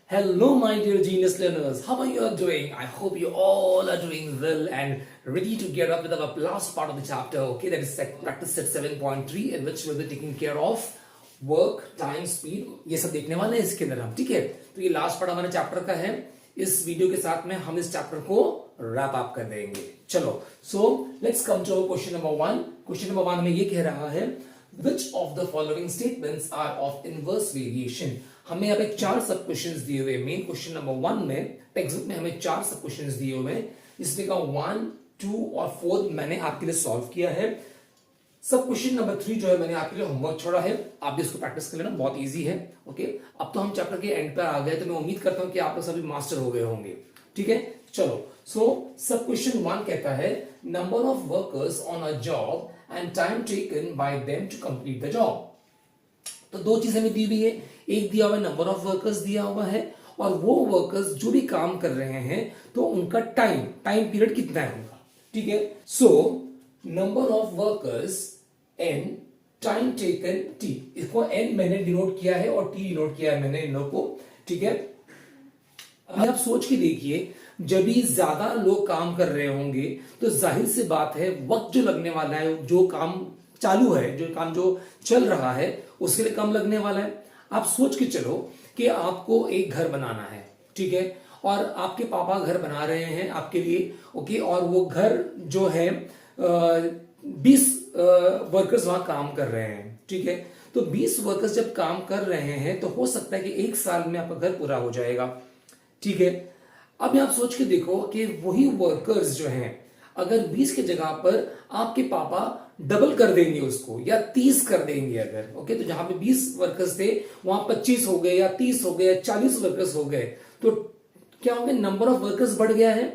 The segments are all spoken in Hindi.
Hello, my dear genius learners. How are you all doing? I hope you all are doing well and ready to get up with our last part of the chapter. Okay, that is practice set 7.3, in which we'll be taking care of work, time, speed. ये सब देखने वाले हैं इसके अंदर हम, ठीक है? तो ये लास्ट पार्ट हमारे चैप्टर का है. इस वीडियो के साथ में हम इस चैप्टर को रैप अप कर देंगे. चलो, so let's come to question number 1. Question number 1 में ये कह रहा है, which of the following statements are of inverse variation? हमें यहाँ पे 4 सब क्वेश्चंस दिए हुए. मेन क्वेश्चन नंबर 1 में टेक्स्ट बुक में हमें 4 सब क्वेश्चंस दिए हुए हैं. इसमें का 1, 2 और 4 मैंने आपके लिए सॉल्व किया है. सब क्वेश्चन नंबर 3 जो है मैंने आपके लिए होमवर्क छोड़ा है. आप भी इसको प्रैक्टिस कर लेना, बहुत इजी है. ओके, अब तो हम चैप्टर के एंड पर आ गए, तो मैं उम्मीद करता हूं कि आप लोग सभी मास्टर हो गए होंगे. ठीक है, चलो. सो सब क्वेश्चन 1 कहता है, number of workers on a job and time taken by them to complete the job. तो दो चीजें हमें दी हुई है. एक दिया हुआ है, नंबर ऑफ वर्कर्स दिया हुआ है, और वो वर्कर्स जो भी काम कर रहे हैं तो उनका टाइम पीरियड कितना है उनका. ठीक है, so number of workers n, time taken t. इसको एन मैंने डिनोट किया है और टी डिनोट किया है मैंने इन लोग को. ठीक है, अभी आप सोच के देखिए, जब भी ज्यादा लोग काम कर रहे होंगे तो जाहिर सी बात है वक्त जो लगने वाला है, जो काम चालू है, जो काम जो चल रहा है, उसके लिए कम लगने वाला है. आप सोच के चलो कि आपको एक घर बनाना है. ठीक है, और आपके पापा घर बना रहे हैं आपके लिए. ओके, और वो घर जो है 20 वर्कर्स वहां काम कर रहे हैं. ठीक है, तो 20 वर्कर्स जब काम कर रहे हैं तो हो सकता है कि 1 साल में आपका घर पूरा हो जाएगा. ठीक है, अब आप सोच के देखो कि वही वर्कर्स जो हैं, अगर 20 की जगह पर आपके पापा डबल कर देंगे उसको, या 30 कर देंगे अगर. ओके, तो जहां पे 20 वर्कर्स थे वहां 25 हो गए, या 30 हो गए, या 40 वर्कर्स हो गए, तो क्या हो गया, नंबर ऑफ वर्कर्स बढ़ गया है.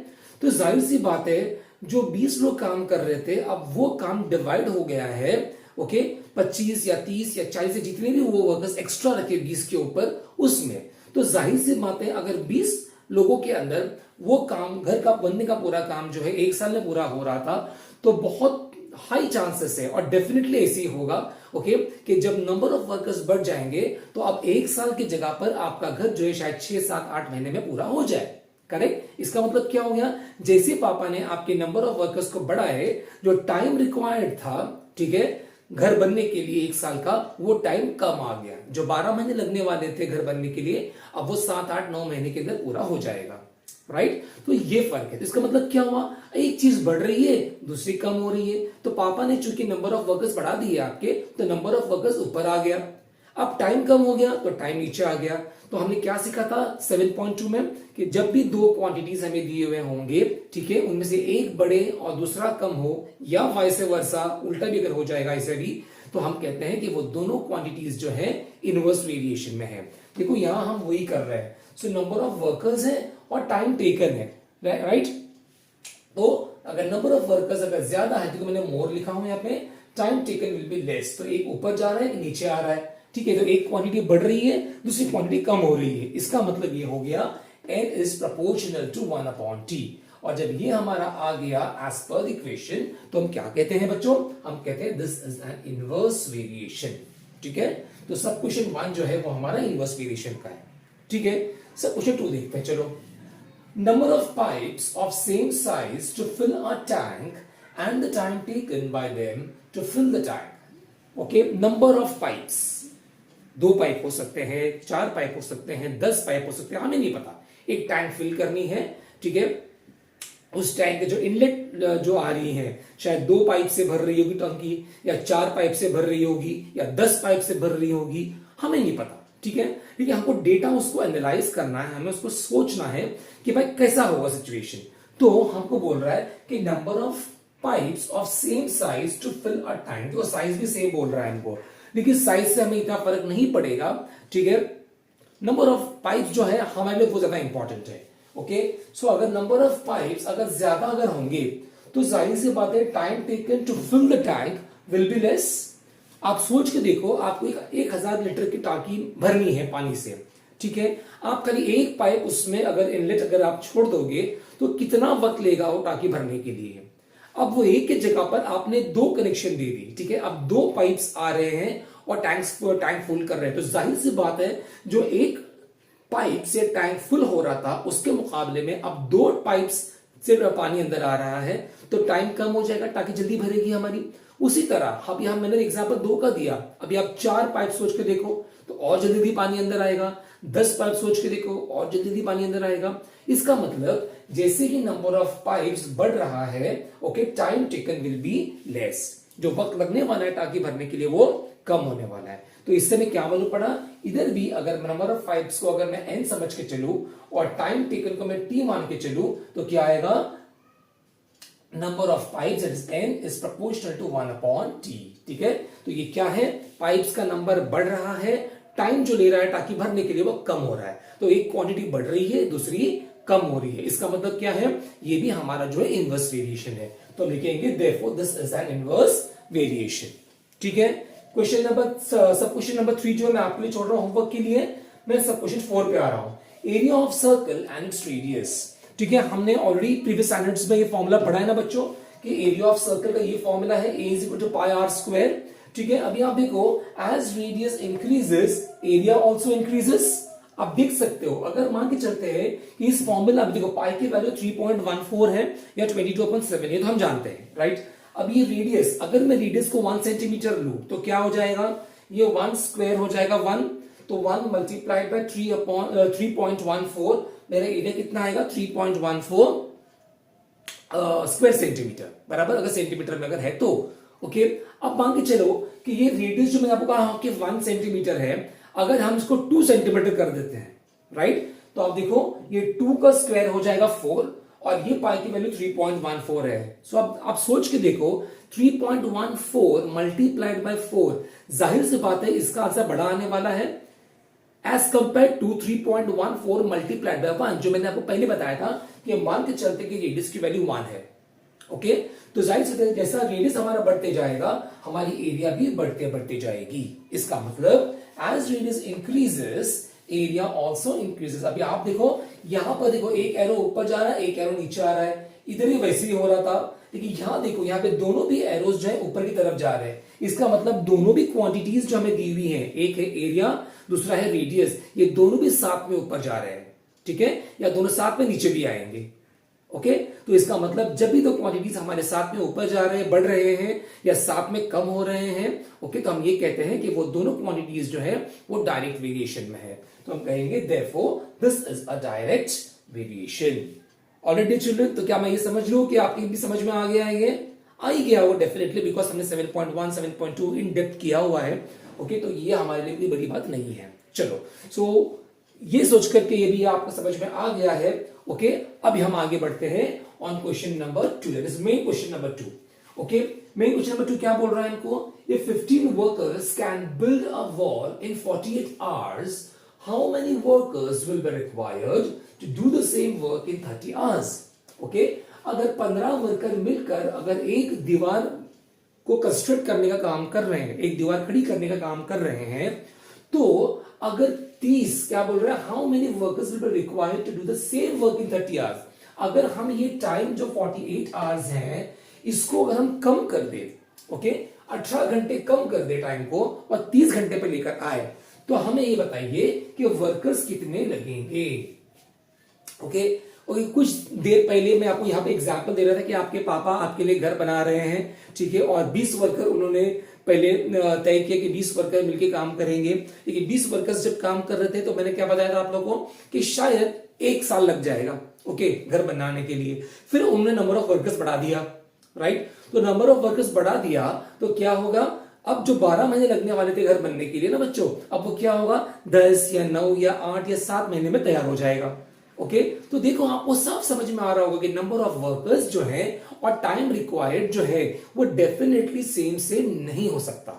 तो जाहिर सी बात है, जो 20 लोग काम कर रहे थे, अब वो काम डिवाइड हो गया है. ओके, 25 या 30 या 40 या जितने भी वो वर्कर्स एक्स्ट्रा रखे 20 के ऊपर उसमें, तो जाहिर सी बात है अगर 20 लोगों के अंदर वो काम, घर का बनने का पूरा काम जो है 1 साल में पूरा हो रहा था, तो बहुत हाई चांसेस है, और डेफिनेटली ऐसे ही होगा. ओके, कि जब नंबर ऑफ वर्कर्स बढ़ जाएंगे तो अब 1 साल की जगह पर आपका घर जो है शायद 6, 7, 8 महीने में पूरा हो जाए. करेक्ट. इसका मतलब क्या हो गया, जैसे पापा ने आपके नंबर ऑफ वर्कर्स को बढ़ाए, जो टाइम रिक्वायर्ड था, ठीक है, घर बनने के लिए 1 साल का, वो टाइम कम आ गया. जो 12 महीने लगने वाले थे घर बनने के लिए, अब वो 7, 8, 9 महीने के अंदर पूरा हो जाएगा. राइट, तो ये फर्क है. तो इसका मतलब क्या हुआ, एक चीज बढ़ रही है, दूसरी कम हो रही है. तो पापा ने चूंकि नंबर ऑफ वर्कर्स बढ़ा दिए आपके, तो नंबर ऑफ वर्कर्स ऊपर आ गया. अब टाइम कम हो गया तो टाइम नीचे आ गया. तो हमने क्या सीखा था 7.2 में, कि जब भी 2 क्वांटिटीज हमें दिए हुए होंगे, ठीक है, उनमें से एक बढ़े और दूसरा कम हो, या वाइस वर्सा, उल्टा भी अगर हो जाएगा ऐसे भी, तो हम कहते हैं कि वो दोनों क्वांटिटीज जो है इनवर्स वेरिएशन में है. देखो यहां हम वही कर रहे हैं. सो नंबर ऑफ वर्कर्स है और टाइम टेकन है. राइट, तो अगर नंबर ऑफ वर्कर्स अगर ज्यादा है तो मैंने मोर लिखा हूं यहाँ पे, time taken will be less. तो एक ऊपर जा रहा है, एक नीचे आ रहा है. ठीक है, तो एक क्वांटिटी बढ़ रही है, दूसरी क्वांटिटी कम हो रही है. इसका मतलब ये हो गया n is proportional to 1/t. और जब ये हमारा आ गया एज पर द इक्वेशन, तो हम क्या कहते हैं बच्चों, हम कहते हैं this is an inverse variation. ठीक है, तो सब क्वेश्चन 1 जो है वो हमारा इनवर्स वेरिएशन का है. ठीक है, सब क्वेश्चन 2 देखते हैं. चलो, number of pipes of same size to fill a tank and the time taken by them to fill the tank. Okay, number of pipes, 2 pipe हो सकते हैं, 4 पाइप हो सकते हैं, 10 पाइप हो सकते हैं, हमें नहीं पता. एक टैंक फिल करनी है. ठीक है, उस टैंक के जो इनलेट जो आ रही है, शायद 2 पाइप से भर रही होगी टंकी, या 4 पाइप से भर रही होगी, या 10 पाइप से भर रही होगी, हमें नहीं पता. ठीक है, लेकिन हमको डेटा उसको एनालाइज करना है, हमें उसको सोचना है कि भाई कैसा होगा सिचुएशन. तो हमको बोल रहा है कि number of pipes of same size to fill a tank. तो साइज भी सेम बोल रहा है हमको, लेकिन साइज से हमें इतना फर्क नहीं पड़ेगा. ठीक है, नंबर ऑफ पाइप्स जो है हमारे लिए बहुत ज्यादा इंपॉर्टेंट है. ओके, सो अगर नंबर ऑफ पाइप्स अगर ज्यादा अगर होंगे, तो जाहिर सी बात है time taken to fill the tank will be less. आप सोच के देखो, आपको 1000 लीटर की टांकी भरनी है पानी से. ठीक है, आप खाली एक पाइप उसमें अगर इनलेट अगर आप छोड़ दोगे, तो कितना वक्त लेगा वो टांकी भरने के लिए. अब वो एक की जगह पर आपने 2 कनेक्शन दे दी. ठीक है, अब 2 पाइप्स आ रहे हैं और टैंक फुल कर रहे हैं. तो जाहिर सी बात है, जो एक पाइप से टैंक फुल हो रहा था उसके मुकाबले में अब 2 पाइप्स से पानी अंदर आ रहा है तो टाइम कम हो जाएगा ताकि जल्दी भरेगी हमारी। उसी तरह अब यहां मैंने एग्जांपल 2 का दिया, अभी आप 4 पाइप सोच के देखो तो और जल्दी पानी अंदर आएगा, 10 पाइप सोच के देखो और जल्दी पानी अंदर आएगा। इसका मतलब जैसे ही नंबर ऑफ पाइप्स बढ़ रहा है okay time taken will be less, जो वक्त लगने वाला है टाकी भरने के लिए वो कम होने वाला है। तो इससे मैं क्या मालूम पड़ा, इधर भी अगर नंबर ऑफ पाइप्स को अगर मैं n समझ के चलूं और टाइम टेकन को मैं t मान के चलूं तो क्या आएगा, number of pipes that is n is proportional to 1/t। ठीक है, तो ये क्या है, पाइप्स का नंबर बढ़ रहा है, टाइम जो ले रहा है टाकी भरने के लिए वो कम हो रहा है। तो एक क्वांटिटी बढ़ रही है दूसरी कम हो रही है, इसका मतलब क्या है, ये भी हमारा जो है इनवर्स वेरिएशन है। तो लिखेंगे therefore this is an inverse variation. ठीक है, क्वेश्चन नंबर सब क्वेश्चन नंबर 3 जो मैं आपके लिए छोड़ रहा हूं होमवर्क के लिए, मैं सब क्वेश्चन 4 पे आ रहा हूं। Area of circle and its radius. ठीक है, हमने ऑलरेडी प्रीवियस स्टैंडर्ड्स में ये फॉर्मूला पढ़ा है ना बच्चों कि एरिया ऑफ सर्कल का ये फॉर्मूला है a = πr²। ठीक है, अभी आप देखो as radius increases area also increases. आप देख सकते हो अगर मान के चलते हैं कि इस फॉर्मूला में देखो पाई की वैल्यू 3.14 है या 22/7, ये तो हम जानते हैं राइट। अब ये रेडियस, अगर मैं रेडियस को 1 सेंटीमीटर लूं तो क्या हो जाएगा, ये 1 स्क्वायर हो जाएगा 1, तो 1 मल्टीप्लाइड बाय 3.14 मेरा एरिया कितना आएगा 3.14 स्क्वायर सेंटीमीटर बराबर, अगर सेंटीमीटर में अगर है तो ओके। अब मान के चलो कि ये रेडियस जो मैंने आपको कहा कि 1 सेंटीमीटर है, अगर हम इसको 2 सेंटीमीटर कर देते हैं राइट, तो आप देखो ये 2 का स्क्वायर हो जाएगा 4 और ये पाई की वैल्यू 3.14 है। सो अब आप सोच के देखो 3.14 मल्टीप्लाइड बाय 4, जाहिर सी बात है इसका आंसर बड़ा आने वाला है as compare to 3.14 multiplied by 1, जो मैंने आपको पहले बताया था कि मान के चलते कि रेडियस की वैल्यू 1 है ओके। तो जाहिर सी जैसा रेडियस हमारा बढ़ते जाएगा हमारी एरिया भी बढ़ते बढ़ते जाएगी। इसका मतलब as radius increases area also increases. अभी आप देखो यहां पर देखो एक एरो ऊपर जा रहा है एक एरो नीचे आ रहा है, इधर ही वैसे ही हो रहा था, लेकिन यहां देखो यहाँ पे दोनों भी एरोज जो है ऊपर की तरफ जा रहे हैं। इसका मतलब दोनों भी क्वांटिटीज जो हमें दी हुई है, एक है एरिया दूसरा है रेडियस, ये दोनों भी साथ में ऊपर जा रहे हैं। ठीक है, या दोनों साथ में नीचे भी आएंगे ओके। तो इसका मतलब जब भी दो क्वांटिटीज हमारे साथ में ऊपर जा रहे हैं, बढ़ रहे हैं या साथ में कम हो रहे हैं ओके, तो हम ये कहते हैं कि वो दोनों क्वांटिटीज जो है वो डायरेक्ट वेरिएशन में है। तो हम कहेंगे therefore this is a direct variation. Already children, तो क्या मैं ये समझ लूं कि आपकी भी समझ में आ गया है, ये आ ही गया वो डेफिनेटली, बिकॉज हमने 7.1 7.2 इन डेप्थ किया हुआ है ओके। तो ये हमारे लिए कोई बड़ी बात नहीं है। चलो सो ये सोच करके ये भी आपको समझ में आ गया है ओके। अभी हम आगे बढ़ते हैं on question number 2, that is main question number 2 okay. Main question number 2 क्या बोल रहा है इनको, if 15 workers can build a wall in 48 hours, how many workers will be required to do the same work in 30 hours okay. अगर 15 वर्कर मिलकर अगर एक दीवार को कंस्ट्रक्ट करने का काम कर रहे हैं, एक दीवार खड़ी करने का काम कर रहे हैं, तो अगर 30 क्या बोल रहा है, how many workers will be required to do the same work in 30 hours. अगर हम ये टाइम जो 48 आवर्स है इसको अगर हम कम कर दे ओके, 18 घंटे कम कर दे टाइम को और 30 घंटे पे लेकर आए, तो हमें ये बताइए कि वर्कर्स कितने लगेंगे ओके। ओके, कुछ देर पहले मैं आपको यहाँ पे एग्जांपल दे रहा था कि आपके पापा आपके लिए घर बना रहे हैं ठीक है, और 20 वर्कर उन्होंने पहले तय किया कि 20 वर्कर मिलकर काम करेंगे। लेकिन 20 वर्कर्स जब काम कर रहे थे तो मैंने क्या बताया था आप लोगों को कि शायद 1 साल लग जाएगा ओके घर बनाने के लिए। फिर उन्होंने नंबर ऑफ वर्कर्स बढ़ा दिया राइट, तो नंबर ऑफ वर्कर्स बढ़ा दिया तो क्या होगा, अब जो 12 महीने लगने वाले थे घर बनने के लिए ना बच्चों, अब वो क्या होगा 10 या 9 या 8 या 7 महीने में तैयार हो जाएगा ओके। तो देखो आपको साफ समझ में आ रहा होगा कि नंबर ऑफ वर्कर्स जो है और टाइम रिक्वायर्ड जो है वो डेफिनेटली सेम नहीं हो सकता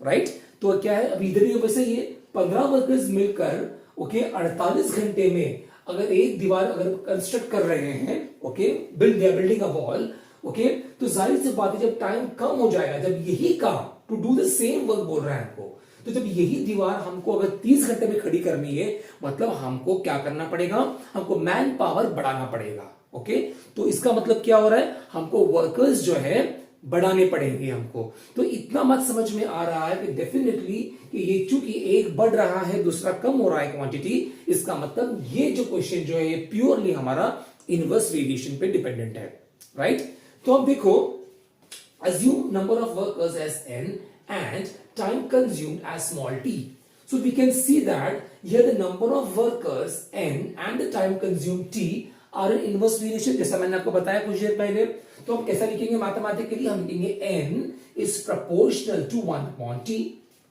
राइट। तो क्या है, अब इधर ही वैसे ये 15 वर्कर्स मिलकर ओके 48 घंटे में अगर एक दीवार अगर कंस्ट्रक्ट कर रहे हैं okay, building a wall okay, तो जाहिर सी बात है जब टाइम कम हो जाएगा, जब यही काम to do the same work बोल रहा है हमको, तो जब यही दीवार हमको अगर 30 घंटे में खड़ी करनी है, मतलब हमको क्या करना पड़ेगा, हमको मैन पावर बढ़ाना पड़ेगा ओके। तो इसका मतलब क्या हो रहा है, हमको वर्कर्स जो है बढ़ाने पड़ेंगे हमको। तो इतना मत समझ में आ रहा है कि डेफिनेटली कि ये चूंकि एक बढ़ रहा है दूसरा कम हो रहा है क्वांटिटी, इसका मतलब ये जो क्वेश्चन जो है प्योरली हमारा इनवर्स वेरिएशन पे डिपेंडेंट है, राइट। तो अब देखो, assume number of workers as n and time consumed as small t. So we can see that here the number of workers n and the time consumed t are an inverse relation, जैसा मैंने आपको बताया कुछ देर पहले। तो हम कैसा लिखेंगे मैथमेटिकली, हम लिखेंगे n is proportional to 1 upon t,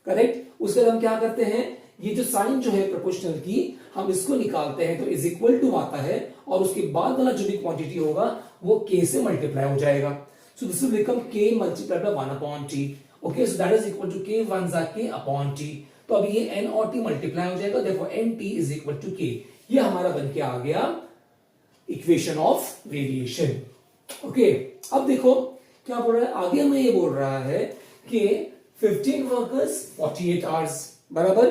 correct. उसके बाद हम क्या करते हैं, ये जो साइन जो है प्रोपोर्शनल की, हम इसको निकालते हैं तो इज इक्वल टू आता है, और उसके बाद वाला जो भी क्वांटिटी होगा वो k से मल्टीप्लाई हो जाएगा। So this will become k multiplied by 1 upon t. Okay, so that is equal to k ones are k upon t. तो अब ये n और t मल्टीप्लाई हो जाएगा, therefore nt is equal to k. ये हमारा बन के आ गया इक्वेशन ऑफ वेरिएशन। ओके, अब देखो क्या बोल रहा है आगे, हमें ये बोल रहा है कि 15 वर्कर्स 48 आवर्स बराबर।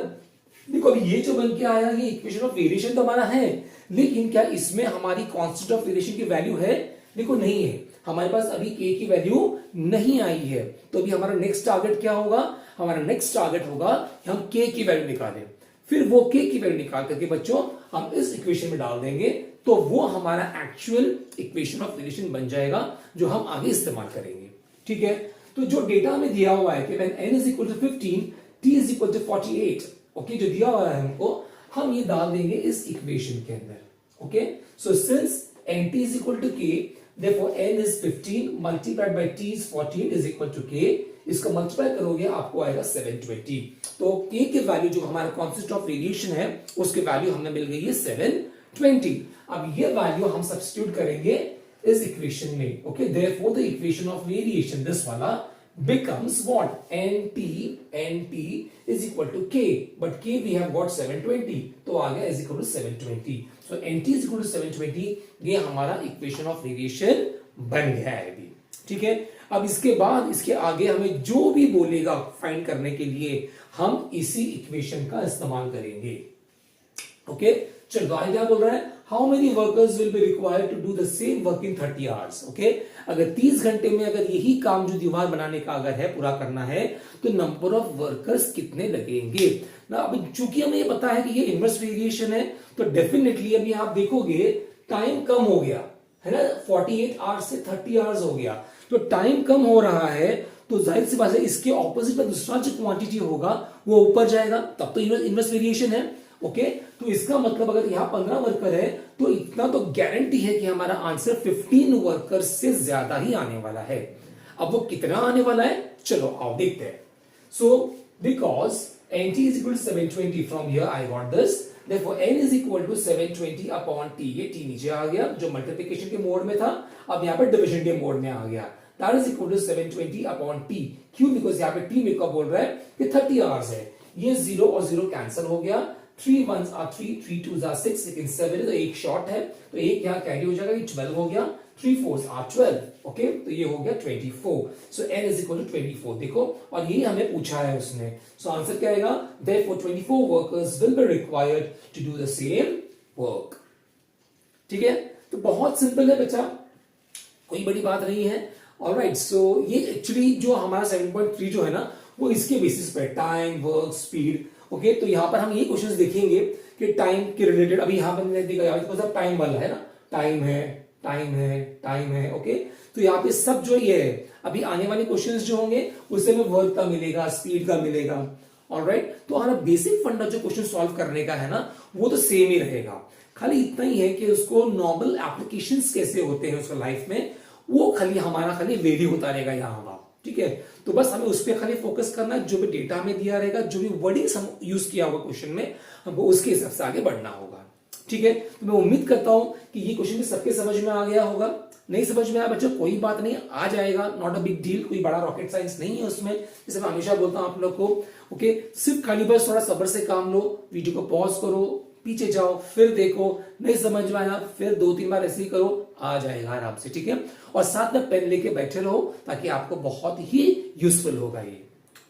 देखो अभी ये जो बन के आया ये इक्वेशन ऑफ वेरिएशन तो हमारा है, लेकिन क्या इसमें हमारी कांस्टेंट ऑफ वेरिएशन की वैल्यू है? देखो नहीं है, हमारे पास अभी k की वैल्यू नहीं आई है। तो अभी हमारा नेक्स्ट टारगेट क्या होगा? हमारा नेक्स्ट टारगेट होगा कि हम k की वैल्यू निकालें, फिर वो k की वैल्यू निकाल करके बच्चों हम इस इक्वेशन में डाल देंगे, तो वो हमारा एक्चुअल इक्वेशन ऑफ वेरिएशन बन जाएगा जो हम आगे इस्तेमाल करेंगे। ठीक है, तो जो डेटा में दिया हुआ है कि when n is equal to 15, t is equal to 48, okay, जो दिया हुआ है हमको, हम ये डाल देंगे इस इक्वेशन के अंदर। Okay, so since nt is equal to k, therefore n is 15 multiplied by t is 48 is equal to k, इसको मल्टीप्लाई करोगे आपको आएगा 720। तो k के वैल्यू जो हमारा कांस्टेंट ऑफ वेरिएशन है उसके वैल्यू हमें मिल गई है 720। अब ये वैल्यू हम सब्स्टिट्यूट करेंगे इस इक्वेशन में। Okay, therefore the equation of variation this वाला becomes what? nt is equal to k, but k we have got 720, तो आ गया is equal to 720। so nt is equal to 720, ये हमारा इक्वेशन ऑफ वेरिएशन बन गया है अभी। ठीक है, अब इसके बाद इसके आगे हमें जो भी बोलेगा फाइंड करने के लिए हम इसी इक्वेशन का इस्तेमाल करेंगे। ओके, चलो आगे क्या बोल रहा है? How many workers will be required to do the same work in 30 hours. Okay, अगर 30 घंटे में अगर यही काम जो दीवार बनाने का अगर है पूरा करना है तो नंबर ऑफ वर्कर्स कितने लगेंगे ना। अभी चूंकि हमें ये पता है कि ये इनवर्स वेरिएशन है, तो डेफिनेटली अभी आप देखोगे टाइम कम हो गया है ना, 48 आवर्स से 30 आवर्स हो गया, तो टाइम कम हो रहा है, तो जाहिर सी बात है इसके ऑपोजिट में दूसरा जो क्वांटिटी होगा वो ऊपर जाएगा, तब तो इनवर्स वेरिएशन है। ओके, तो इसका मतलब अगर यहां 15 वर्कर है तो इतना तो गारंटी है कि हमारा आंसर 15 वर्कर से ज्यादा ही आने वाला है। अब वो कितना आने वाला है, चलो आओ देखते हैं। So because nt is equal to 720 from here I got this, therefore n is equal to 720 upon t, ये t नीचे आ गया जो मल्टीप्लिकेशन के मोड में था, अब यहाँ पर डिविजन के मोड में आ गया। That is equal to 720 upon t, क्यों? बिकॉज यहाँ पे t मेरे को बोल रहा है कि 30 आवर्स है, ये 0 और 0 कैंसिल हो गया, 3 ones are 3, 3 twos are 6, लेकिन 7 है तो एक शॉर्ट है, तो एक यहाँ कैरी हो जाएगा, ये 12 हो गया, 3 fours are 12, ओके, तो ये हो गया 24। सो n is equal to 24, देखो, और यही हमें पूछा है उसने। सो आंसर क्या आएगा? therefore 24 workers will be required to do the same work। ठीक है, तो बहुत सिंपल है बच्चा, कोई बड़ी बात नहीं है। ऑलराइट, सो ये एक्चुअली जो हमारा 7.3 जो है ना वो इसके बेसिस पे टाइम, वर्क, स्पीड। ओके, तो यहाँ पर हम ये क्वेश्चंस देखेंगे कि टाइम के रिलेटेड, अभी यहाँ पर देखा टाइम वाला है ना, टाइम है, टाइम है, टाइम है। ओके, तो यहाँ पे सब जो ये है, अभी आने वाले क्वेश्चंस जो होंगे उससे में वर्क का मिलेगा, स्पीड का मिलेगा। ऑलराइट, तो हमारा बेसिक फंडा जो क्वेश्चन सॉल्व करने का है ना वो तो सेम ही रहेगा, खाली इतना ही है कि उसको नॉर्मल एप्लीकेशंस कैसे होते हैं उसका लाइफ में, वो खाली हमारा खाली वेरी होता रहेगा यहाँ वहां। ठीक है, तो बस हमें उस पर खाली फोकस करना है, जो भी डेटा में दिया रहेगा, जो भी वर्डिंग्स हम यूज किया होगा क्वेश्चन में, हमको उसके हिसाब से आगे बढ़ना होगा। ठीक है, तो मैं उम्मीद करता हूं कि ये क्वेश्चन भी सबके समझ में आ गया होगा। नहीं समझ में आया बच्चों कोई बात नहीं, आ जाएगा, नॉट अ बिग डील, कोई बड़ा रॉकेट साइंस नहीं है उसमें, जैसे मैं हमेशा बोलता हूं आप लोग को। ओके, सिर्फ खाली बस थोड़ा सब्र से काम लो, वीडियो को पॉज करो, पीछे जाओ, फिर देखो, नहीं समझ में आया फिर 2-3 बार ऐसे ही करो, आ जाएगा आराम से। ठीक है, और साथ में पेन लेके बैठे रहो ताकि आपको बहुत ही यूजफुल होगा ये।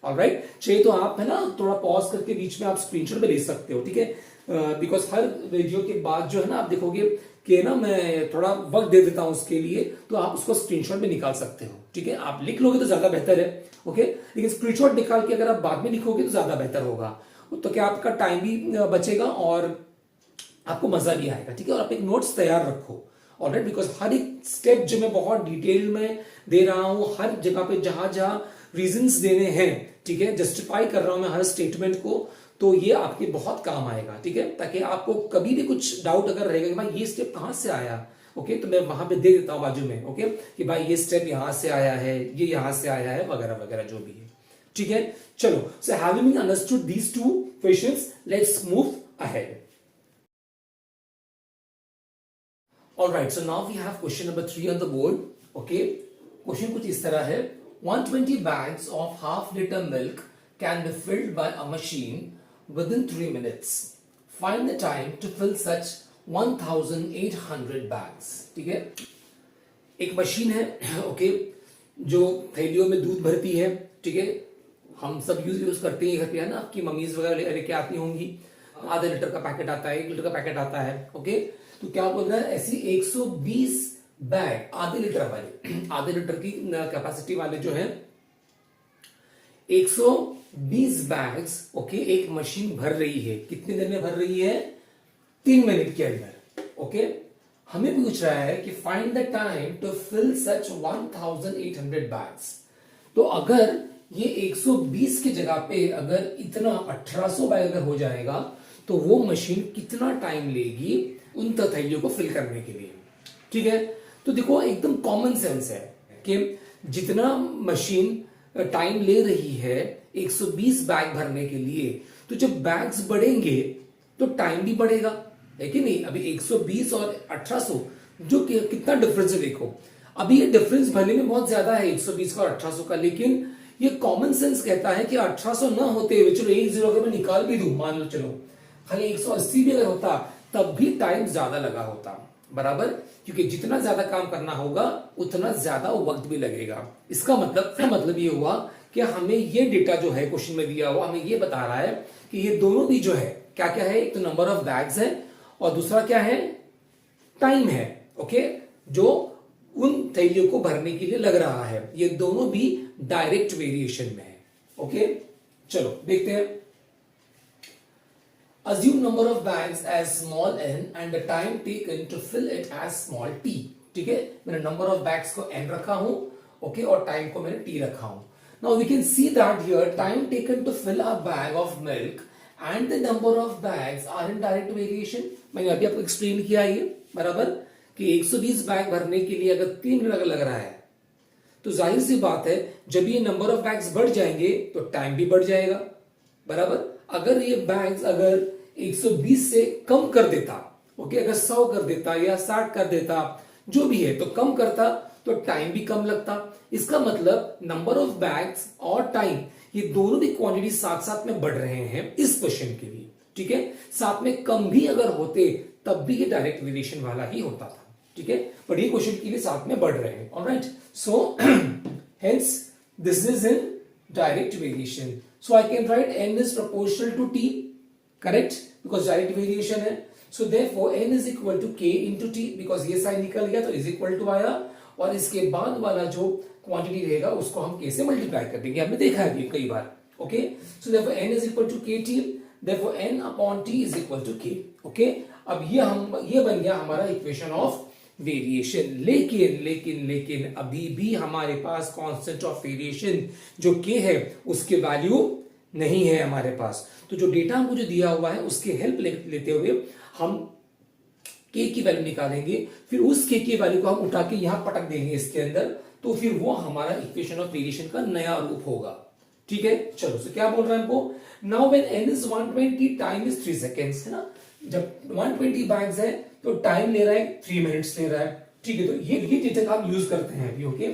ऑलराइट, चाहिए तो आप है ना थोड़ा पॉज करके बीच में आप स्क्रीनशॉट भी ले सकते हो। ठीक है, बिकॉज हर वीडियो के बाद जो है ना आप देखोगे कि ना मैं थोड़ा वक्त दे देता हूं उसके लिए, तो आप उसको स्क्रीनशॉट भी निकाल सकते हो। ठीक है, आप लिख लोगे तो ज्यादा बेहतर है, ओके, लेकिन स्क्रीनशॉट निकाल के अगर आप बाद में लिखोगे तो ज्यादा बेहतर होगा, तो क्या आपका टाइम भी बचेगा और आपको मजा भी आएगा, ठीक है। और आप एक नोट्स तैयार रखो, ऑलराइट, बिकॉज हर एक स्टेप जो मैं बहुत डिटेल में दे रहा हूं, हर जगह पे जहां जहां रीजंस देने हैं, ठीक है, जस्टिफाई कर रहा हूं मैं हर स्टेटमेंट को, तो ये आपके बहुत काम आएगा, ठीक है, ताकि आपको कभी भी कुछ डाउट अगर रहेगा कि भाई ये स्टेप कहां से आया, ओके, तो मैं वहां पे दे देता हूं बाजू में, ओके, कि भाई ये स्टेप यहां से आया है, ये यहां से आया है, वगैरह वगैरह जो भी है, ठीक है। चलो, so having understood these two questions, let's move ahead. Alright, so now we have question number 3 on the board. Okay, question कुछ इस तरह है, 120 bags of half-liter milk can be filled by a machine within 3 minutes. Find the time to fill such 1,800 bags. ठीक है, एक मशीन है, ओके, जो थैलियों में दूध भरती है, ठीक है, हम सब यूज करते हैं घर पे, है ना, आपकी मम्मीज वगैरह लेके आती होंगी, आधा लीटर का पैकेट आता है, 1 लीटर का पैकेट आता है, ओके, तो क्या बोल रहा है, ऐसी 120 बैग आधे लीटर वाले, आधे लीटर की कैपेसिटी वाले जो है 120 बैग्स, ओके, एक मशीन भर रही है, कितनी देर में भर रही है, 3 मिनट के अंदर, ओके। हमें पूछ रहा है कि find the time to fill such 1800 bags. तो अगर ये 120 की जगह पे अगर इतना 1800 बैग अगर हो जाएगा, तो वो मशीन कितना टाइम लेगी उन थैलियों को फिल करने के लिए, ठीक है। तो देखो, एकदम कॉमन सेंस है कि जितना मशीन टाइम ले रही है 120 बैग भरने के लिए, तो जब बैग्स बढ़ेंगे तो टाइम भी बढ़ेगा, है कि नहीं। अभी 120 और 1800 जो कितना डिफरेंस है देखो, अभी ये डिफरेंस भले में बहुत ज्यादा है 120 का और 1800 का, लेकिन ये कॉमन सेंस कहता है कि 1800 ना होते हुए, चलो एक जीरो अगर मैं निकाल भी दूं, मान लो चलो खाली 180 भी अगर होता तब भी टाइम ज्यादा लगा होता, बराबर, क्योंकि जितना ज्यादा काम करना होगा उतना ज्यादा वक्त भी लगेगा। इसका मतलब ये हुआ कि हमें ये डेटा जो है क्वेश्चन में दिया हुआ, हमें ये बता रहा है कि ये दोनों भी जो है क्या क्या है, एक तो नंबर ऑफ बैग्स है और दूसरा क्या है, टाइम है, ओके, जो उन थैलियों को भरने के लिए लग रहा है। ये दोनों भी डायरेक्ट वेरिएशन में है, ओके। चलो देखते हैं। Assume number of bags as small n and the time taken to fill it as small t. ठीक है, मैंने number of bags को n रखा हूं, ओके, और टाइम को मैंने t रखा हूं। Now we can see that here time taken to fill a bag of milk and the number of bags are in direct variation. मैंने अभी आपको एक्सप्लेन किया ये, बराबर, कि 120 बैग भरने के लिए अगर 3 मिनट लग रहा है, तो जाहिर सी बात है जब ये नंबर ऑफ बैग्स बढ़ जाएंगे तो टाइम भी बढ़ जाएगा, बराबर। अगर ये बैग्स अगर 120 से कम कर देता, ओके, अगर 100 कर देता या 60 कर देता, जो भी है, तो कम करता तो टाइम भी कम लगता। इसका मतलब नंबर ऑफ बैग्स और टाइम ये दोनों भी क्वांटिटी साथ साथ में बढ़ रहे हैं इस क्वेश्चन के लिए, ठीक है। साथ में कम भी अगर होते तब भी ये डायरेक्ट वेरिएशन वाला ही होता था, ठीक है, पर ये क्वेश्चन के लिए साथ में बढ़ रहे हैं, alright. So hence this is in direct variation, so I can write n is proportional to t, correct, because direct variation है। So therefore n is equal to k into t, because ये साइन निकल गया तो इज इक्वल टू आया, और इसके बाद वाला जो क्वांटिटी रहेगा उसको हम k से मल्टीप्लाई कर देंगे, हमने देखा है कई बार, okay. So therefore n is equal to kt, therefore n upon t is equal to k, okay. अब ये बन गया हमारा इक्वेशन ऑफ वेरिएशन, लेकिन अभी भी हमारे पास कांस्टेंट ऑफ वेरिएशन जो k है उसके वैल्यू नहीं है हमारे पास। तो जो डेटा हमको जो दिया हुआ है उसके हेल्प लेते हुए हम k की वैल्यू निकालेंगे, फिर उस k की वैल्यू को हम उठा के यहां पटक देंगे इसके अंदर, तो फिर वो हमारा इक्वेशन ऑफ वेरिएशन का नया रूप होगा, ठीक है। चलो, सो क्या बोल रहा है हमको, now when n is 120 time is 3 seconds, है ना। जब 120 बैग्स है तो टाइम ले रहा है 3 मिनट्स ले रहा है, ठीक है। तो ये डेटा का हम यूज करते हैं अभी, ओके।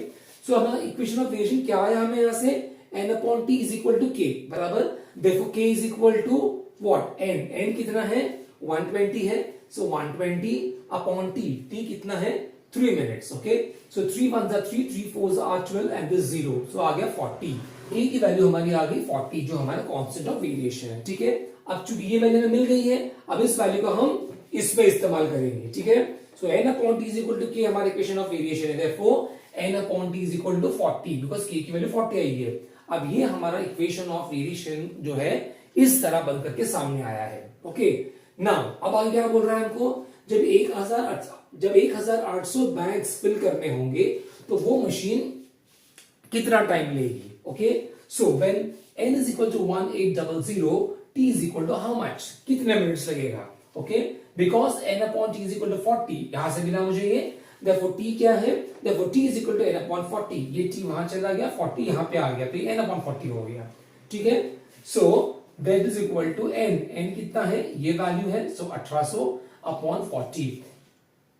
सो हमारा इक्वेशन ऑफ वेरिएशन क्या आया हमें यहां से, n upon t is equal to k, बराबर, therefore k is equal to what, n कितना है, 120 है, सो 120 अपॉन t कितना है, 3 मिनट्स, ओके। सो 3 1 जा 3, 3 4 जा 12 एंड दिस 0, सो आ गया 40। k की वैल्यू हमारी आ गई 40, जो हमारा कांस्टेंट ऑफ वेरिएशन है, ठीक है। अब चूंकि ये वैल्यू हमें मिल गई है, अब इस वैल्यू को हम इस पे इस्तेमाल करेंगे, ठीक है। So n upon t is equal to k हमारा इक्वेशन ऑफ वेरिएशन है, therefore n upon t is equal to 40 because k की वैल्यू 40 आई है। अब ये हमारा इक्वेशन ऑफ वेरिएशन जो है इस तरह बन करके सामने आया है। ओके नाउ अब आगे क्या बोल रहा है हमको, जब 1800 बैग्स फिल करने होंगे तो वो मशीन कितना टाइम लेगी। Okay so when n is equal to 1800 t is equal to how much, कितने मिनट्स लगेगा। Okay because n upon t is equal to 40 यहां से मिला मुझे ये, therefore t क्या है, therefore t is equal to n upon 40, ये t वहां चला गया 40 यहां पे आ गया तो ये n अपॉन 40 हो गया। ठीक है so that is equal to n कितना है, ये वैल्यू है, सो 1800 अपॉन 40,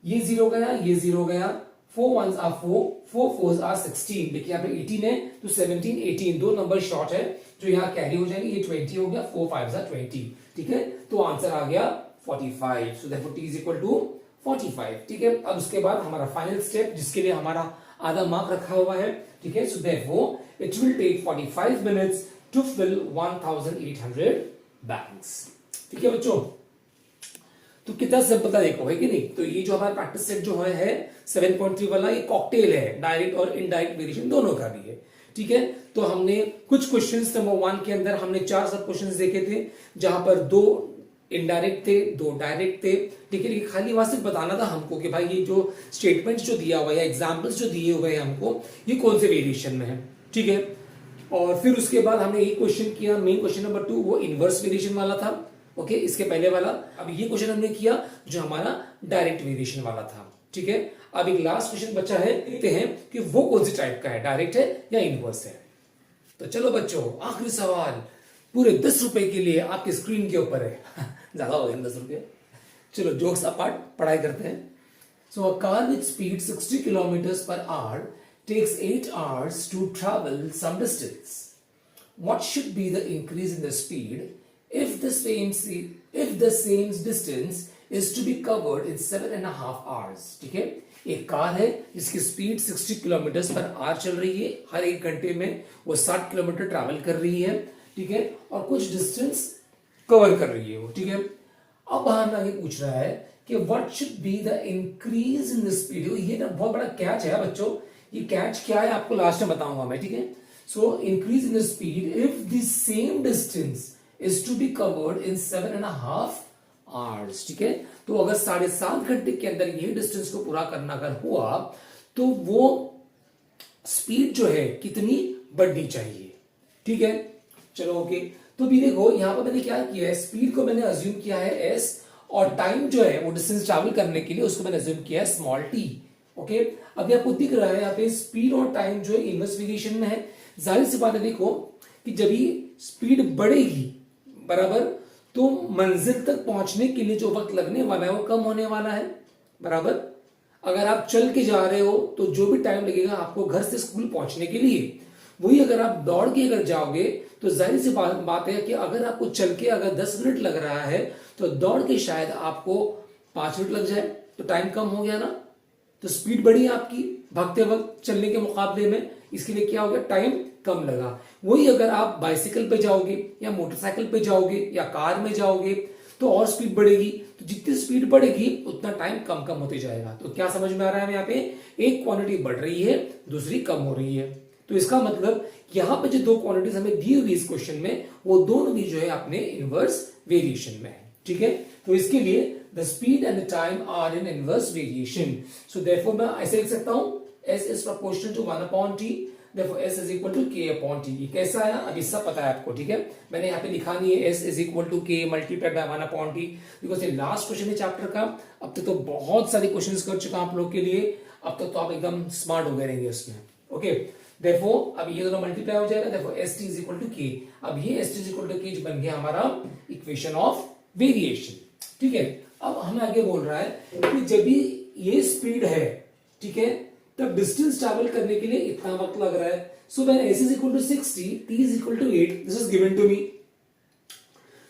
ये जीरो गया ये जीरो गया, 4 1s are 4, 4 4s are 16, देखिए यहाँ पे 18 है तो 17 18 दो नंबर शॉर्ट है जो यहाँ कैरी हो जाएंगे, ये 20 हो गया, 4 5s are 20। ठीक है तो आंसर आ गया 45, सो therefore t is equal to 45। ठीक है अब उसके बाद हमारा फाइनल स्टेप जिसके लिए हमारा आधा मार्क रखा हुआ है। ठीक है सो therefore it will take 45 minutes to fill 1800 bags। ठीक है बच्चों, तो कितना सिंपल था देखो, है कि नहीं। तो ये जो हमारा प्रैक्टिस सेट जो है 7.3 वाला, ये कॉकटेल है, डायरेक्ट और इनडायरेक्ट वेरिएशन दोनों का भी है। ठीक है तो हमने कुछ क्वेश्चंस नंबर 1 के अंदर हमने 4 सब क्वेश्चंस देखे थे जहां पर 2 इनडायरेक्ट थे 2 डायरेक्ट थे। ठीक है खाली वहां सिर्फ बताना था हमको कि भाई ये जो स्टेटमेंट्स जो दिया हुआ है, एग्जाम्पल्स जो दिए हुए हैं हमको, ये कौन से वेरिएशन में है। ठीक है और फिर उसके बाद हमने एक क्वेश्चन किया, मेन क्वेश्चन नंबर 2 वो इनवर्स वेरिएशन वाला था। ओके इसके पहले वाला, अब ये क्वेश्चन हमने किया जो हमारा डायरेक्ट वेरिएशन वाला था। ठीक है अब एक लास्ट क्वेश्चन बचा है, देखते हैं कि वो कौन सी टाइप का है, डायरेक्ट है या इनवर्स है। तो चलो बच्चों आखिरी सवाल पूरे 10 रुपए के लिए आपकी स्क्रीन के ऊपर है ज्यादा हो गए 10 रुपए, चलो जोक्स अपार्ट पढ़ाई करते हैं। So a car with speed 60 kilometre per hour takes 8 hours to travel some distance. What should be the increase in the speed if the same distance is to be covered in 7.5 hours? ठीक है एक कार है जिसकी स्पीड 60 किलोमीटर पर आवर चल रही है, हर एक घंटे में वो 60 किलोमीटर ट्रैवल कर रही है। ठीक है और कुछ डिस्टेंस कवर कर रही है वो। ठीक है अब हमें आगे पूछ रहा है कि what should be the increase in the speed. ये ना बहुत बड़ा कैच है बच्चों, ये कैच क्या है आपको लास्ट में बताऊंगा मैं। ठीक है so increase in the speed if the same distance is to be covered in 7.5 hours। ठीक है तो अगर 7.5 घंटे के अंदर ये डिस्टेंस को पूरा करना अगर हुआ तो वो स्पीड जो है कितनी बढ़नी चाहिए। ठीक है चलो ओके तो भी देखो यहां पर मैंने क्या किया है, स्पीड को मैंने अज्यूम किया है s और टाइम जो है वो डिस्टेंस ट्रैवल करने के लिए उसको मैंने अज्यूम किया है स्मॉल t। ओके अभी आपको दिख रहा है यहाँ पे स्पीड और टाइम जो है इनवर्स वेरिएशन में है। जाहिर सी बात है देखो कि जब ये स्पीड बढ़ेगी बराबर तो मंजिल तक पहुंचने के लिए जो वक्त लगने वाला है वो कम होने वाला है बराबर। अगर आप चल के जा रहे हो तो जो भी टाइम लगेगा आपको घर से स्कूल पहुंचने के लिए, वही अगर आप दौड़ के अगर जाओगे तो जाहिर सी बात है कि अगर आपको चल के अगर 10 मिनट लग रहा है तो दौड़ के शायद आपको 5 मिनट लग जाए, तो टाइम कम हो गया ना। तो स्पीड बढ़ी आपकी भागते वक्त चलने के मुकाबले में, इसके लिए क्या हो गया टाइम कम लगा। वही अगर आप बाइसिकल पे जाओगे या मोटरसाइकिल पे जाओगे या कार में जाओगे तो और स्पीड बढ़ेगी, तो जितनी स्पीड बढ़ेगी उतना टाइम कम कम होते जाएगा। तो क्या समझ में आ रहा है यहाँ पे, एक क्वांटिटी बढ़ रही है दूसरी कम हो रही है। तो इसका मतलब यहाँ पे जो 2 क्वांटिटीज हमें दी हुई इस क्वेश्चन में वो दोनों भी जो है अपने इनवर्स वेरिएशन में है। ठीक है तो इसके लिए the speed and the time are in inverse variation. So therefore मैं ऐसे लिख सकता हूं s is proportional to 1/t, therefore s is equal to k/t। ये कैसा आया अभी सब पता है आपको। ठीक है मैंने यहाँ पे लिखा नहीं है s is equal to k multiplied by 1/t because ये लास्ट क्वेश्चन है चैप्टर का। अब तक तो बहुत सारे क्वेश्चंस कर चुका आप लोग के लिए, अब तक तो आप एकदम स्मार्ट हो गए रहेंगे उसमें। ओके therefore अब ये दोनों मल्टीप्लाई हो जाएगा, therefore st is equal to k। अब ये st is equal to k बन गया हमारा इक्वेशन ऑफ वेरिएशन। ठीक है अब हमें आगे बोल रहा है कि जब भी ये स्पीड है ठीक है तब डिस्टेंस ट्रैवल करने के लिए इतना वक्त लग रहा है। So when s is equal to 60, t is equal to 8, this is given to me.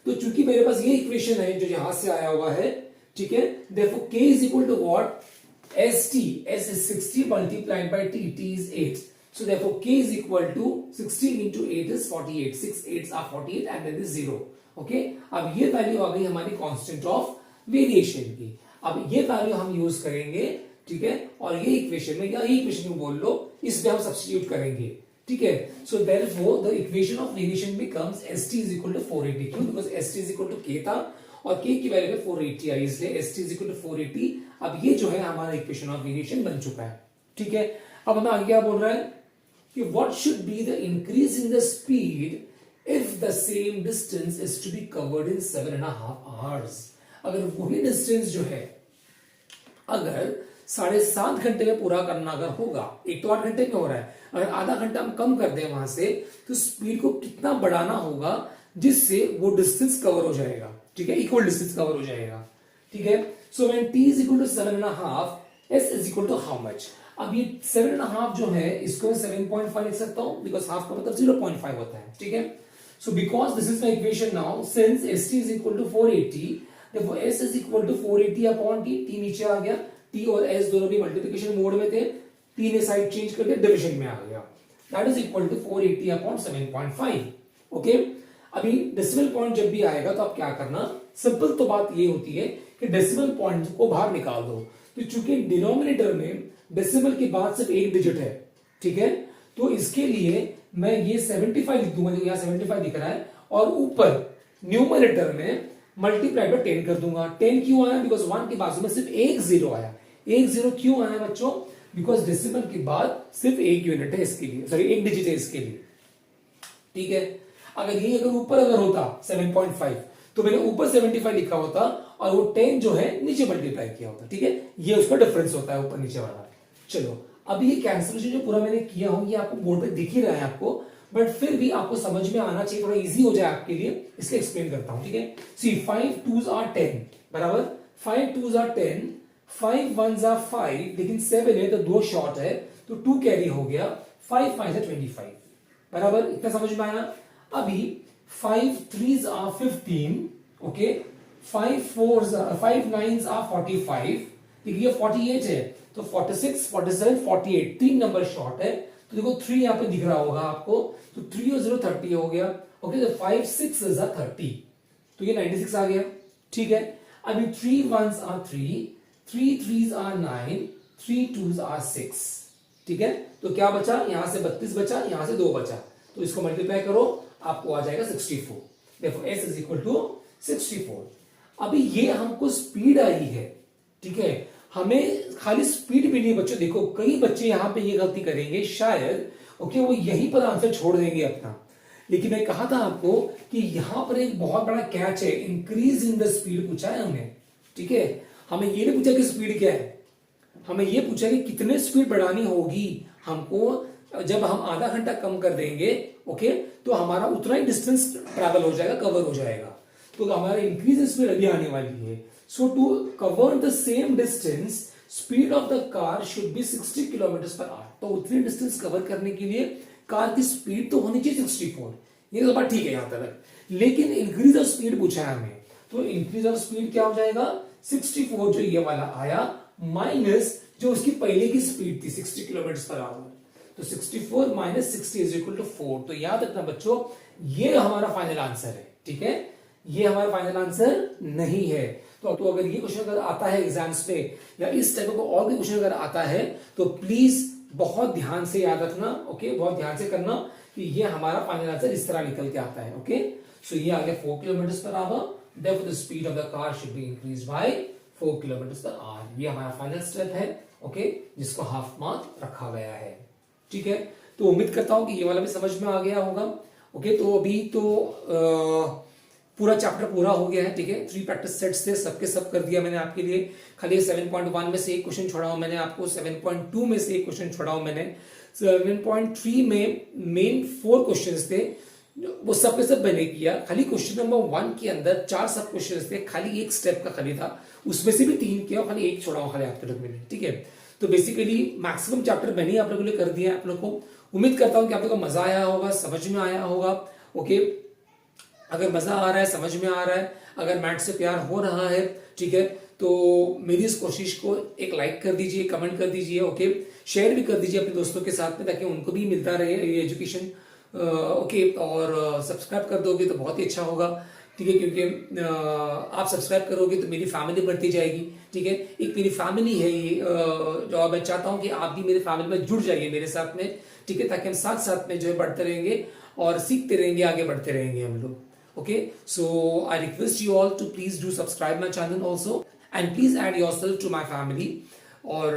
तो चूंकि मेरे पास ये इक्वेशन है जो यहां से आया हुआ है ठीक है, therefore k is equal to what, st, s is 60 multiplied by t, t is 8। So therefore k is equal to 60 into 8 is 48, 6 8s are 48 and then is 0। okay अब ये वैल्यू आ गई हमारी कांस्टेंट ऑफ वेरिएशन की। अब ये वैल्यू हम यूज करेंगे ठीक है, और ये इक्वेशन में या ये इक्वेशन में बोल लो, इसमें हम सब्स्टिट्यूट करेंगे, ठीक है। So therefore the equation of variation becomes st is equal to 480, क्यों? Because st is equal to k था और k की वैल्यू है 480 आई, इसलिए st इज इक्वल टू 480। अब ये जो है हमारा इक्वेशन ऑफ वेरिएशन बन चुका है, ठीक है। अब हमें आगे क्या बोल रहा है कि what should be the increase in the speed if the same distance is to be covered in 7.5 hours. अगर वही डिस्टेंस जो है अगर 7.5 घंटे में पूरा करना अगर होगा, एक तो 8 घंटे में हो रहा है, अगर आधा घंटा हम कम कर दें वहां से, तो स्पीड को कितना बढ़ाना होगा जिससे वो डिस्टेंस कवर हो जाएगा, ठीक है, इक्वल डिस्टेंस कवर हो जाएगा, ठीक है। So when t is equal to 7.5, s is equal to how much. अब ये 7.5 जो है इसको 7.5 लिख सकता हूं, बिकॉज हाफ का मतलब 0.5 होता है, ठीक है। So because this is my equation now, since st is equal to 480, देखो s is equal to 480 upon t, t नीचे आ गया, t और s दोनों भी मल्टीप्लिकेशन मोड में थे, t ने साइड चेंज करके डिवीजन में आ गया, that is equal to 480 upon 7.5, okay. अभी डेसिमल पॉइंट जब भी आएगा तो आप क्या करना, सिंपल तो बात ये होती है कि डेसिमल पॉइंट को बाहर निकाल दो, तो चूंकि डिनोमिनेटर में डेसिमल के बाद सिर्फ एक डिजिट है, ठीक है, तो इसके लिए मैं ये 75 लिख दूंगा, जो यहां 75 दिख रहा है, और ऊपर न्यूमरेटर में मल्टीप्लाई बाय 10 कर दूंगा। 10 क्यों आया? बिकॉज 1 के बाजू में सिर्फ एक जीरो आया। एक जीरो क्यों आया बच्चों? बिकॉज डेसिमल के बाद सिर्फ एक यूनिट है इसके लिए, सॉरी एक डिजिट है इसके लिए, ठीक है। अगर ऊपर अगर होता 7.5 तो मैंने ऊपर 75 लिखा होता और वो 10 जो है नीचे मल्टीप्लाई किया होता, ठीक है। ये उसका डिफरेंस होता है ऊपर नीचे वाला। चलो अब ये कैंसलेशन जो पूरा मैंने किया हूं ये आपको बोर्ड पे दिख ही रहा है आपको, बट फिर भी आपको समझ में आना चाहिए, थोड़ा इजी हो जाए आपके लिए, इसलिए एक्सप्लेन करता हूं, ठीक है। सी 5 2s आर 10 बराबर, 5 2s आर 10, 5 1s आर 5, लेकिन 7 है तो 2 शॉर्ट है तो 2 कैरी हो गया, 5 5 है 25 बराबर, इतना समझ में आया। अभी 5 3s are 15, okay, 5 9s are 45, देखिए 48 है तो 46 47 48 तीन नंबर शॉर्ट है, तो देखो 3 यहां पे दिख रहा होगा आपको, तो 3 और 0 30 हो गया, ओके। तो 5 6 is 30, तो ये 96 आ गया, ठीक है। अभी 3 1s are 3, 3 3s are 9, 3 2s are 6, ठीक है। तो क्या बचा, यहां से 32 बचा, यहां से 2 बचा, तो इसको मल्टीप्लाई करो, आपको आ जाएगा 64। देखो s इज इक्वल टू 64। अभी ये हमको स्पीड आई है, ठीक है, हमें खाली स्पीड भी नहीं बच्चों, देखो कई बच्चे यहां पे ये गलती करेंगे शायद, ओके, वो यहीं पर आंसर छोड़ देंगे अपना, लेकिन मैं कहा था आपको कि यहां पर एक बहुत बड़ा कैच है, इंक्रीज इन द स्पीड पूछा है हमने, ठीक है। हमें ये नहीं पूछा कि स्पीड क्या है, हमें ये पूछा कि कितने स्पीड बढ़ानी होगी हमको, जब हम आधा घंटा कम कर देंगे, ओके, तो हमारा उतना ही डिस्टेंस ट्रैवल हो जाएगा, कवर हो जाएगा, तो हमारा इंक्रीज स्पीड अभी आने वाली है। So to cover the same distance speed of the car should be 60 kilometre per hour, तो उतनी डिस्टेंस कवर करने के लिए कार की स्पीड तो होनी चाहिए 64, ये तो बात ठीक है यहां तक, लेकिन इंक्रीज ऑफ स्पीड पूछा है हमें, तो इंक्रीज ऑफ स्पीड क्या हो जाएगा, 64 जो ये वाला आया माइनस जो उसकी पहले की स्पीड थी 60 किलोमीटर पर आवर, तो 64 माइनस 60 इज इक्वल टू 4। तो याद रखना बच्चों, ये हमारा फाइनल आंसर है, ठीक है, ये हमारा फाइनल आंसर नहीं है। तो अगर ये क्वेश्चन अगर आता है एग्जाम्स पे या इस टाइप का और भी क्वेश्चन अगर आता है तो प्लीज बहुत ध्यान से याद रखना, ओके, बहुत ध्यान से करना कि ये हमारा फाइनल आंसर इस तरह निकल के आता है, ओके। सो ये आ गया 4 kilometre per our, therefore the speed of the car should be increase by 4 kilometre per our. ये हमारा फाइनल स्टेप है, ओके, जिसको हाफ मार्क रखा गया है, ठीक है। तो उम्मीद करता हूं कि ये वाला भी समझ में आ गया होगा, ओके। तो अभी तो पूरा चैप्टर पूरा हो गया है, ठीक है। 3 प्रैक्टिस सेट्स थे, सबके सब कर दिया मैंने आपके लिए, खाली 7.1 में से एक क्वेश्चन छोड़ा हूं मैंने आपको, 7.2 में से एक क्वेश्चन छोड़ा हूं मैंने, 7.3 में मेन 4 क्वेश्चंस थे, वो सब के सब मैंने किया। खाली क्वेश्चन नंबर 1 के अंदर 4 सब क्वेश्चंस थे, खाली एक स्टेप का खाली था, उसमें से भी 3 किया, खाली एक छोड़ा हूं खाली आप तक मैंने, ठीक है। तो बेसिकली मैक्सिमम चैप्टर मैंने आप लोगों के लिए कर दिया है आप लोग को। उम्मीद करता हूं कि आप लोगों को मजा आया होगा, समझ में आया होगा, ओके। अगर मजा आ रहा है, समझ में आ रहा है, अगर मैथ से प्यार हो रहा है, ठीक है, तो मेरी इस कोशिश को एक लाइक कर दीजिए, कमेंट कर दीजिए, ओके, शेयर भी कर दीजिए अपने दोस्तों के साथ में, ताकि उनको भी मिलता रहे ये एजुकेशन, ओके। और सब्सक्राइब कर दोगे तो बहुत ही अच्छा होगा, ठीक है, क्योंकि आप सब्सक्राइब करोगे तो मेरी फैमिली बढ़ती जाएगी। ठीक है, एक मेरी फैमिली है ये, जो मैं चाहता हूं कि आप भी मेरे फैमिली में जुड़ जाइए मेरे साथ में। ठीक है, ताकि हम साथ साथ में जो है बढ़ते रहेंगे और सीखते रहेंगे, आगे बढ़ते रहेंगे हम लोग। Okay, so I request you all to please do subscribe my channel also and please add yourself to my family। और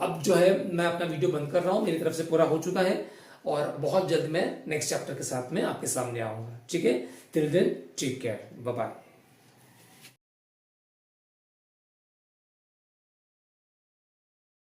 अब जो है मैं अपना वीडियो बंद कर रहा हूँ, मेरी तरफ से पूरा हो चुका है और बहुत जल्द मैं नेक्स्ट चैप्टर के साथ में आपके सामने आऊंगा। ठीक है, till then take care, bye bye.